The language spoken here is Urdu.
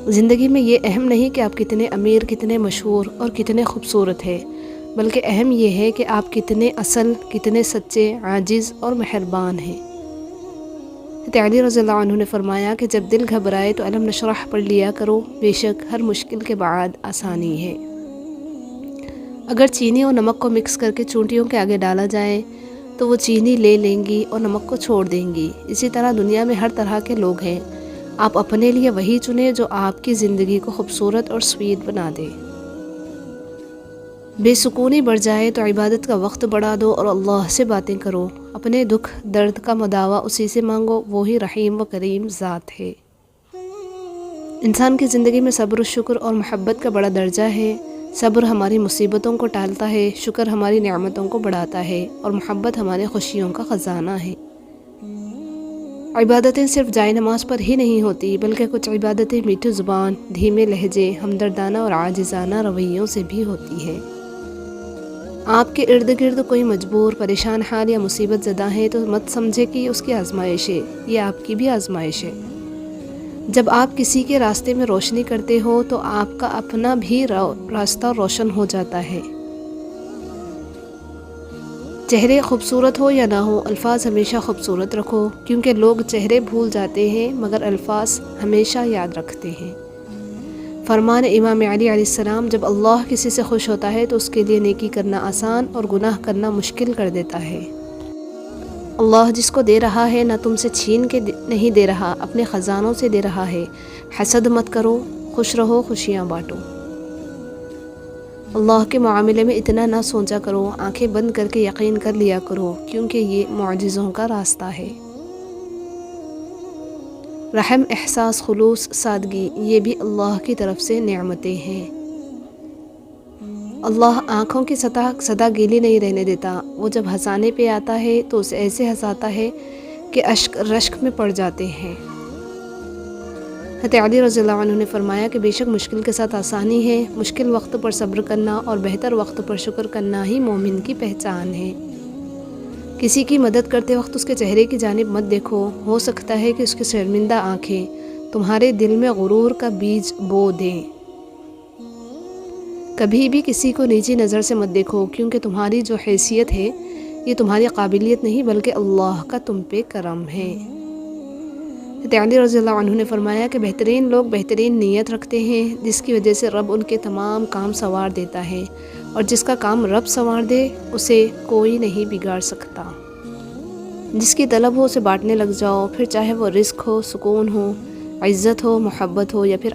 زندگی میں یہ اہم نہیں کہ آپ کتنے امیر، کتنے مشہور اور کتنے خوبصورت ہیں، بلکہ اہم یہ ہے کہ آپ کتنے اصل، کتنے سچے، عاجز اور مہربان ہیں۔ حضرت علی رضی اللہ عنہ نے فرمایا کہ جب دل گھبرائے تو الم نشرح پڑھ لیا کرو، بے شک ہر مشکل کے بعد آسانی ہے۔ اگر چینی اور نمک کو مکس کر کے چونٹیوں کے آگے ڈالا جائے تو وہ چینی لے لیں گی اور نمک کو چھوڑ دیں گی۔ اسی طرح دنیا میں ہر طرح کے لوگ ہیں، آپ اپنے لیے وہی چنیں جو آپ کی زندگی کو خوبصورت اور سویٹ بنا دے۔ بے سکونی بڑھ جائے تو عبادت کا وقت بڑھا دو اور اللہ سے باتیں کرو، اپنے دکھ درد کا مداوا اسی سے مانگو، وہی رحیم و کریم ذات ہے۔ انسان کی زندگی میں صبر و شکر اور محبت کا بڑا درجہ ہے۔ صبر ہماری مصیبتوں کو ٹالتا ہے، شکر ہماری نعمتوں کو بڑھاتا ہے اور محبت ہمارے خوشیوں کا خزانہ ہے۔ عبادتیں صرف جائے نماز پر ہی نہیں ہوتی، بلکہ کچھ عبادتیں میٹھی زبان، دھیمے لہجے، ہمدردانہ اور عاجزانہ رویوں سے بھی ہوتی ہے۔ آپ کے ارد گرد کوئی مجبور، پریشان حال یا مصیبت زدہ ہے تو مت سمجھے کہ یہ اس کی آزمائش ہے، یہ آپ کی بھی آزمائش ہے۔ جب آپ کسی کے راستے میں روشنی کرتے ہو تو آپ کا اپنا بھی راستہ روشن ہو جاتا ہے۔ چہرے خوبصورت ہو یا نہ ہو، الفاظ ہمیشہ خوبصورت رکھو، کیونکہ لوگ چہرے بھول جاتے ہیں مگر الفاظ ہمیشہ یاد رکھتے ہیں۔ فرمان امام علی علیہ السلام، جب اللہ کسی سے خوش ہوتا ہے تو اس کے لیے نیکی کرنا آسان اور گناہ کرنا مشکل کر دیتا ہے۔ اللہ جس کو دے رہا ہے نہ تم سے چھین کے نہیں دے رہا، اپنے خزانوں سے دے رہا ہے۔ حسد مت کرو، خوش رہو، خوشیاں بانٹو۔ اللہ کے معاملے میں اتنا نہ سوچا کرو، آنکھیں بند کر کے یقین کر لیا کرو، کیونکہ یہ معجزوں کا راستہ ہے۔ رحم، احساس، خلوص، سادگی، یہ بھی اللہ کی طرف سے نعمتیں ہیں۔ اللہ آنکھوں کی سطح گیلی نہیں رہنے دیتا، وہ جب ہنسانے پہ آتا ہے تو اسے ایسے ہنساتا ہے کہ اشک رشک میں پڑ جاتے ہیں۔ حضرت علی رضی اللہ عنہ نے فرمایا کہ بے شک مشکل کے ساتھ آسانی ہے، مشکل وقت پر صبر کرنا اور بہتر وقت پر شکر کرنا ہی مومن کی پہچان ہے۔ کسی کی مدد کرتے وقت اس کے چہرے کی جانب مت دیکھو، ہو سکتا ہے کہ اس کی شرمندہ آنکھیں تمہارے دل میں غرور کا بیج بو دیں۔ کبھی بھی کسی کو نیچی نظر سے مت دیکھو، کیونکہ تمہاری جو حیثیت ہے یہ تمہاری قابلیت نہیں بلکہ اللہ کا تم پہ کرم ہے۔ حضرت علی رضی اللہ عنہ نے فرمایا کہ بہترین لوگ بہترین نیت رکھتے ہیں، جس کی وجہ سے رب ان کے تمام کام سنوار دیتا ہے، اور جس کا کام رب سنوار دے اسے کوئی نہیں بگاڑ سکتا۔ جس کی طلب ہو اسے بانٹنے لگ جاؤ، پھر چاہے وہ رزق ہو، سکون ہو، عزت ہو، محبت ہو یا پھر